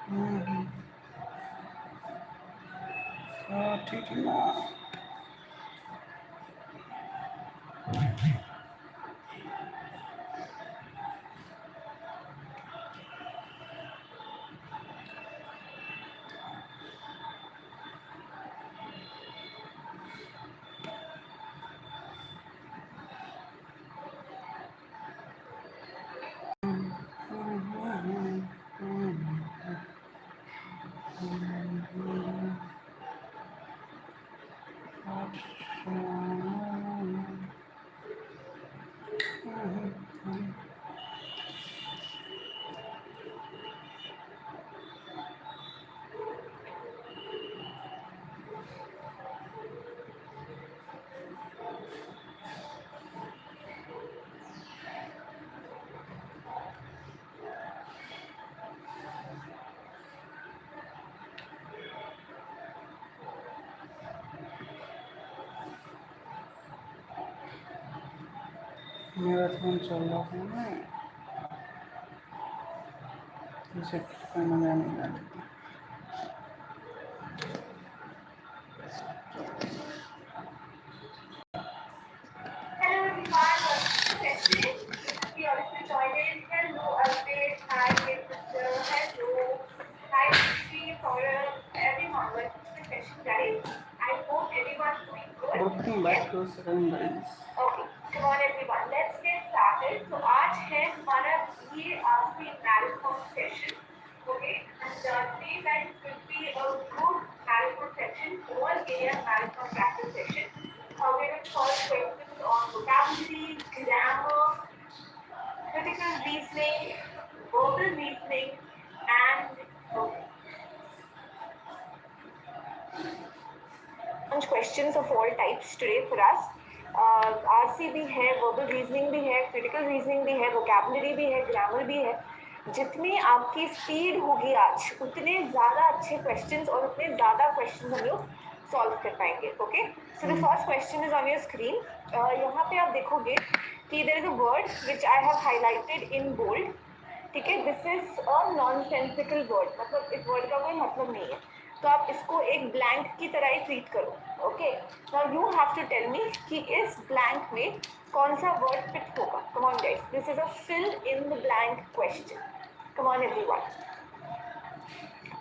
ठीक है ना। मेरा फोन चल रहा है ना, इसे मजा नहीं आ रही। Hello everyone, welcome to the session. We also joined in. Hello Arpit, hi dear sister, hello. Hi Shri, Saurabh, everyone. Welcome to the session guys. I hope everyone's doing good. Welcome back to second guys. Okay, come on everyone, let's get started. So आज है हमारा ये आखिरी marathon session. Okay, and today guys will be a good marathon session, all area marathon practice session. We're going to solve questions on vocabulary, grammar, critical reasoning, verbal reasoning, and questions of all types today for us. RC भी है, verbal reasoning भी है, critical reasoning भी है, vocabulary भी है, grammar भी है. जितनी आपकी स्पीड होगी आज, उतने ज़्यादा अच्छे क्वेश्चंस और उतने ज़्यादा क्वेश्चंस हम लोग सॉल्व कर पाएंगे. Okay, so the first question is on your screen. यहाँ पे आप देखोगे कि there is a word which I have highlighted in bold. ठीक है, this is a nonsensical word, मतलब इस वर्ड का कोई मतलब नहीं है, तो आप इसको एक ब्लैंक की तरह ही ट्रीट करो. Okay, now you have to tell me कि इस ब्लैंक में कौन सा वर्ड फिट होगा. Come on guys, this is a fill in the blank question. Come on everyone,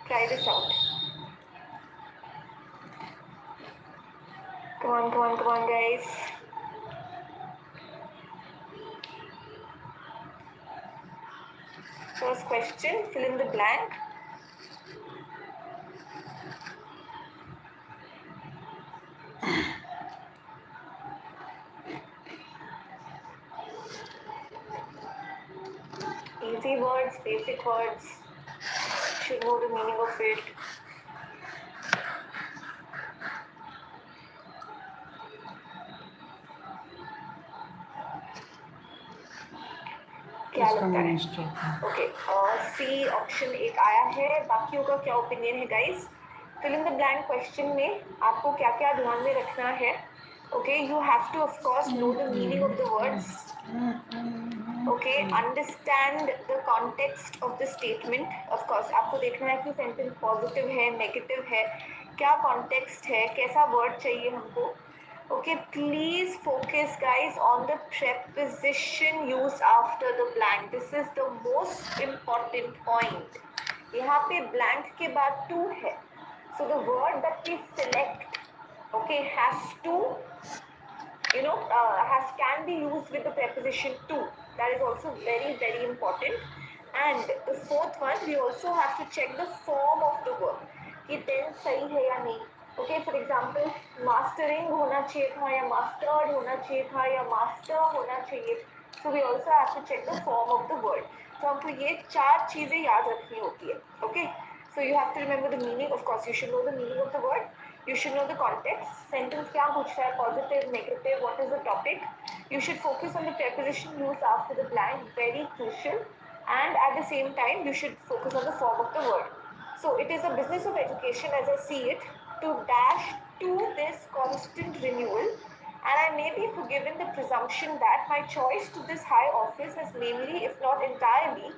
try this out. Come on guys. First question, fill in the blank. Easy words, basic words, should know the meaning of it. क्या लगता है? Okay, C option एक आया है. बाकियों का क्या opinion है guys? Fill in the blank question में आपको क्या क्या ध्यान में रखना है. Okay, you have to of course know the meaning of the words. Okay, understand the context of the statement. Of course आपको देखना है कि सेंटेंस पॉजिटिव है, नेगेटिव है, क्या कॉन्टेक्स्ट है, कैसा वर्ड चाहिए हमको. Okay, please focus guys on the preposition used after the blank. This is the most important point. यहाँ पे blank के बाद to है. So the word that we select, okay, has to, can be used with the preposition to. That is also very, very important. And the fourth one, we also have to check the form of the verb. कि tense सही है या नहीं. Okay, for example mastering होना चाहिए था या mastered होना चाहिए था या मास्टर होना चाहिए. So we also have to check the form of the word. तो हमको ये 4 चीज़ें याद रखनी होती है. Okay, so you have to remember the meaning. Of course you should know the meaning of the word. You should know the context. Sentence क्या पूछ रहा है, positive, negative, what is the topic. You should focus on the preposition used after the blank, very crucial. And at the same time, you should focus on the form of the word. So it is a business of education as I see it, to dash to this constant renewal, and I may be forgiven the presumption that my choice to this high office has mainly, if not entirely,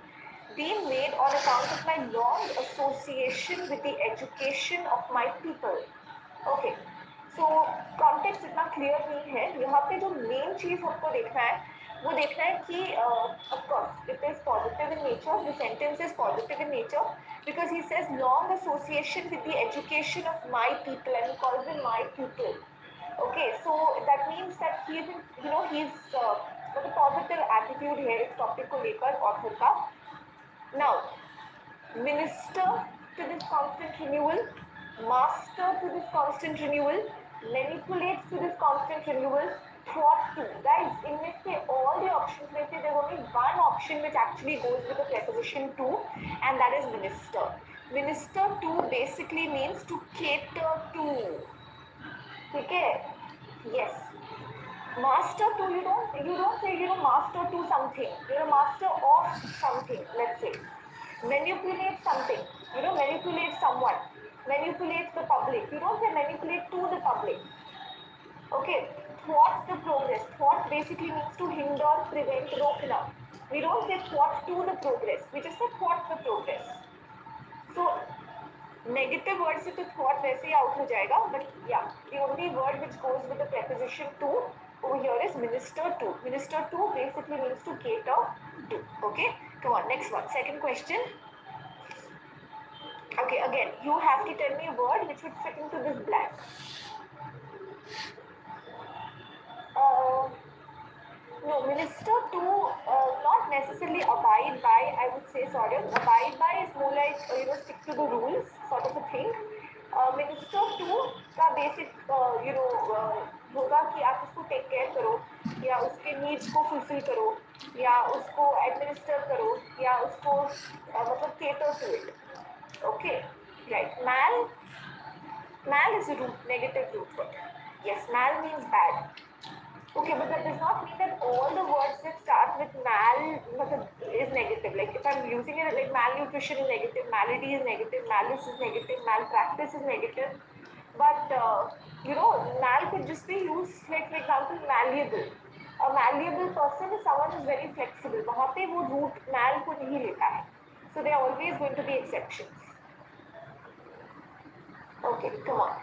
been made on account of my long association with the education of my people. Okay, so context इतना clear नहीं है. यहाँ पे जो main चीज हमको देखना है वो देखना है कि of course it is positive in nature. The sentence is positive in nature because he says long association with the education of my people and he calls them my people. Okay, so that means that he is, he's got a positive attitude here इस topic को लेकर author का. Now, minister to this constant renewal, master to this constant renewal, manipulates to this constant renewal, thought to. Guys, इनमें से all the options में से there's only one option which actually goes with the preposition to, and that is minister. Minister to basically means to cater to. ठीक है? Yes. Master to, you don't say master to something. You're a master of something. Let's say manipulate something. Manipulate someone. Manipulate the public. You don't say manipulate to the public. Okay. Thwart the progress. Thwart basically means to hinder, prevent, रोकना. We don't say thwart to the progress. We just say thwart the progress. So negative word से तो thwart वैसे ही out हो जाएगा. But yeah, the only word which goes with the preposition to over here is minister to. Minister to basically means to cater to. Okay, come on, next one. Second question. Okay, again, you have to tell me a word which would fit into this blank. No, minister to, not necessarily abide by, I would say, sort of. Abide by is more like, stick to the rules, sort of a thing. Minister to का basic, होगा कि आप उसको take care करो या उसके needs को fulfil करो या उसको एडमिनिस्टर करो या उसको मतलब cater to it. Okay, right. Mal is a root, negative root word. Yes, mal means bad. Okay, but that does not mean that all the words that start with mal is negative. Like if I'm using it like malnutrition is negative, malady is negative, malice is negative, malpractice is negative. But mal could just be used like for example malleable. A malleable person is someone who is very flexible. वहाँ पे वो root mal को नहीं लेता है. So there are always going to be exceptions. Okay, come on.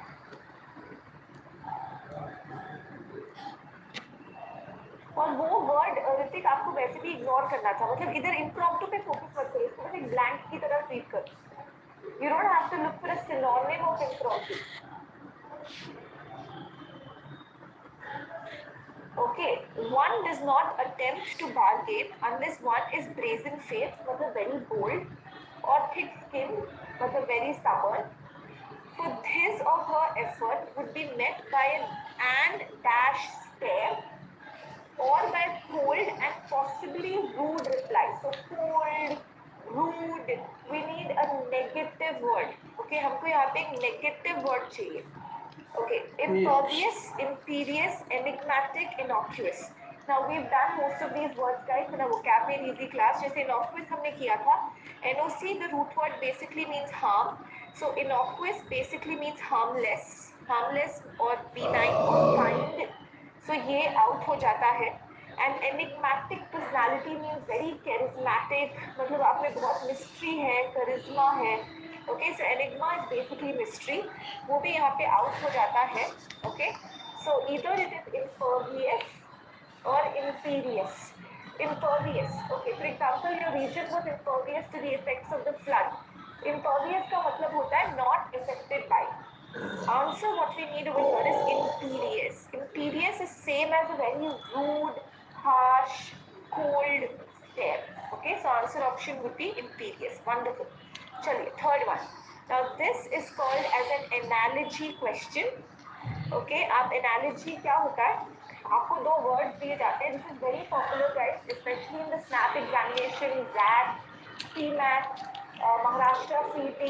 और वो word Hrithik आपको वैसे भी इग्नोर करना था. मतलब इधर इम्प्रॉम्प्टू पे फोकस मत करो, इसको एक ब्लैंक की तरह ट्रीट करो. You don't have to look for a synonym of impromptu. Okay, one does not attempt to bargain unless one is brazen-faced, मतलब very bold, or thick-skinned, मतलब very stubborn. So his or her effort would be met by an dash stare or by cold and possibly rude reply. So cold, rude, we need a negative word. Okay, हमको यहाँ पे एक negative word चाहिए. Okay, impervious, imperious, enigmatic, innocuous. Now we've done most of these words, guys, in a vocabulary easy class. जैसे innocuous हमने किया था. NOC, the root word basically means harm. So innocuous basically means harmless or benign or kind. So ये out हो जाता है. And enigmatic personality means very charismatic. मतलब आप में बहुत mystery है, charisma है. Okay, so enigma is basically mystery. वो भी यहाँ पे out हो जाता है. Okay, so either it is impervious or imperious. Impervious. Okay, for example, your region was impervious to the effects of the flood. Impervious का मतलब होता है not affected by. Answer what we need over here is imperious. Imperious is same as a very rude, harsh, cold stare. Okay, so answer option would be imperious. Wonderful. चलिए, third one. Now this is called as an analogy question. Okay, आप analogy क्या होता है? आपको दो words दिए जाते हैं. This is very popular, guys, especially in the SNAP examination, ZAT, PMAT, Maharashtra CET,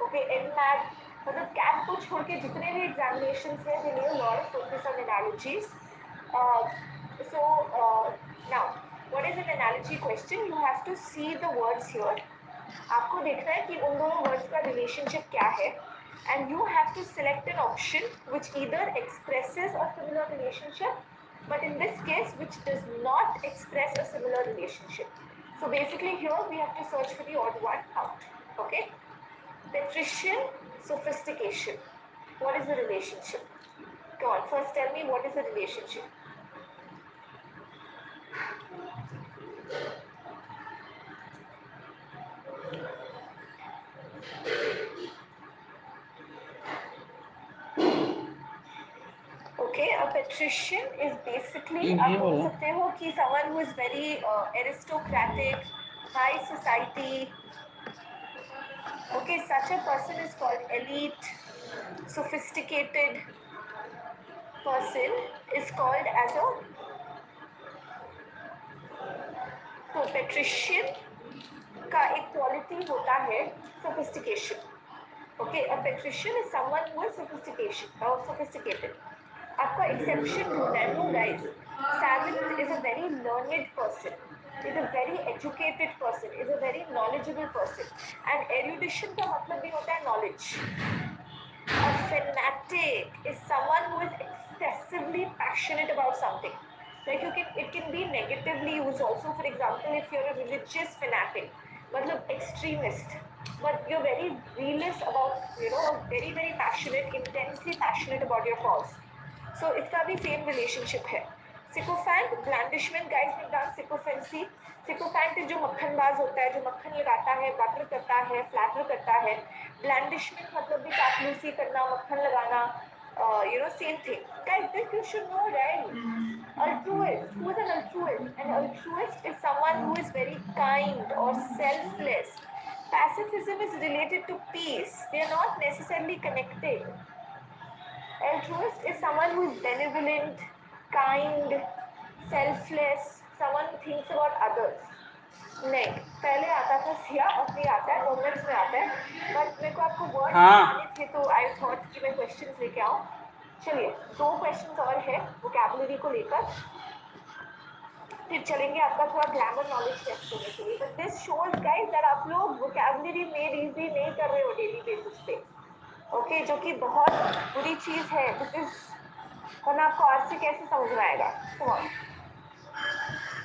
okay, NMAT. मतलब CAT को छोड़ के जितने भी examinations हैं, they need a lot of focus on analogies. Now, what is an analogy question? You have to see the words here. आपको देखना है कि उन दोनों वर्ड्स का रिलेशनशिप क्या है and you have to select an option which either expresses a similar relationship but in this case which does not express a similar relationship. So basically here we have to search for the odd one out. Okay. Patrician, sophistication. What is the relationship? Go on. First tell me what is the relationship. Okay, a patrician is basically आप बोल सकते हो कि someone who is very aristocratic, high society. Okay, such a person is called elite. Sophisticated person is called as a तो patrician का एक quality होता है sophistication. Okay, a patrician is someone who is sophisticated. आपका exception ढूंढना है. No guys, Savant is a very learned person, is a very educated person, is a very knowledgeable person. And erudition का मतलब भी होता है knowledge. A fanatic is someone who is excessively passionate about something. Like it can be negatively used also. For example, if you're a religious fanatic, मतलब extremist, but you're very realist about, very very passionate, intensely passionate about your cause. So इसका भी same relationship है. Sycophant, blandishment, guys have done sycophancy. Sycophant is जो मक्खनबाज होता है, जो मक्खन लगाता है, बटर करता है, flatter करता है. Blandishment मतलब भी चापलूसी करना, मक्खन लगाना, same thing. Guys, this you should know, right? Altruist. Who is an altruist? An altruist is someone who is very kind or selfless. Pacifism is related to peace. They are not necessarily connected. Altruist is someone who is benevolent, kind, selfless, someone who thinks about others. नहीं, पहले आता था सिया, अब नहीं आता है, moments में आता है. बट मेरे को आपको वर्ड आने थे तो आई थॉट कि मैं क्वेश्चंस लेके आऊँ. चलिए 2 क्वेश्चंस और है वोकैबुलरी को लेकर, फिर चलेंगे आपका थोड़ा ग्रामर नॉलेज टेस्ट करने के लिए. But this shows guys that आप लोग वोकैबुलरी मेड इजी नहीं कर रहे हो डेली बेसिस पे. ओके, जो कि बहुत बुरी चीज है, बिकॉज वरना आपको आज से कैसे समझ में आएगा.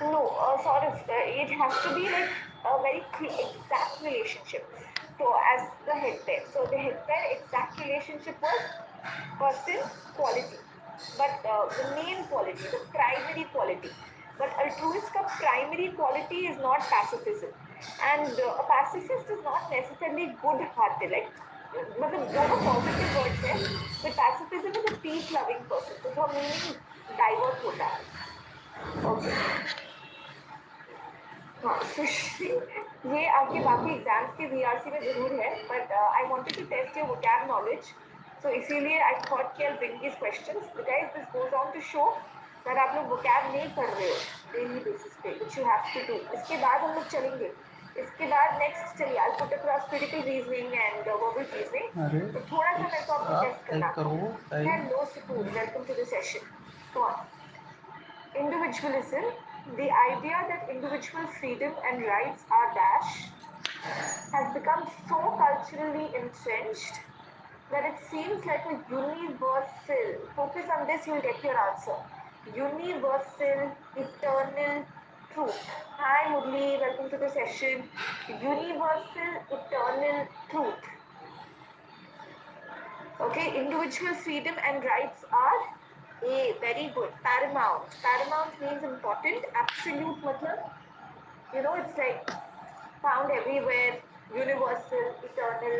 No, sort of, it has to be like a very exact relationship. So as the head pair, so the head pair exact relationship was person quality, but the main quality, the primary quality. But altruist ka primary quality is not pacifism, and a pacifist is not necessarily good-hearted. Like, मतलब दोनों positive words हैं, but pacifism is a peace loving person. तो थोड़ा meaning divert होता है. Okay, हाँ, ये आपके बाकी एग्जाम्स के वीआरसी में जरूर है, but I wanted to test your vocab knowledge. So इसीलिए आई थॉट कि I bring this questions. Guys, this goes on to show that आप लोग वोकैब नहीं कर रहे हो डेली बेसिस पे, which you have to do. इसके बाद हम लोग चलेंगे. इसके बाद नेक्स्ट चलिए I put across critical reasoning and verbal reasoning. तो थोड़ा सा मेरे को आपको टेस्ट करना है. हेलो सुकून, वेलकम टू द सेशन. तो individualism, the idea that individual freedom and rights are dash, has become so culturally entrenched that it seems like a universal. Focus on this, you'll get your answer. Universal, eternal truth. Hi Murli, welcome to the session. Universal, eternal truth. Okay, individual freedom and rights are very good. Paramount. Paramount means important. Absolute matlab, it's like found everywhere. Universal, eternal.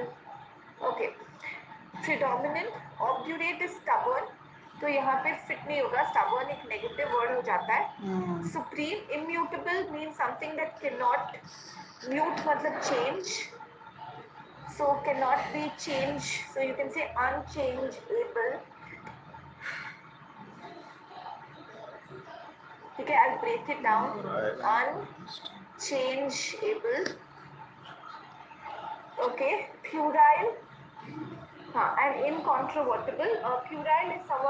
Okay. Predominant. Obdurate is stubborn. तो यहाँ पे fit नहीं होगा. Stubborn एक negative word हो जाता है. Supreme. Immutable means something that cannot. Mute मतलब change. So cannot be changed. So you can say unchangeable. Okay, I'll break it down. Unchangeable. Okay, puerile. And incontrovertible. Puerile is someone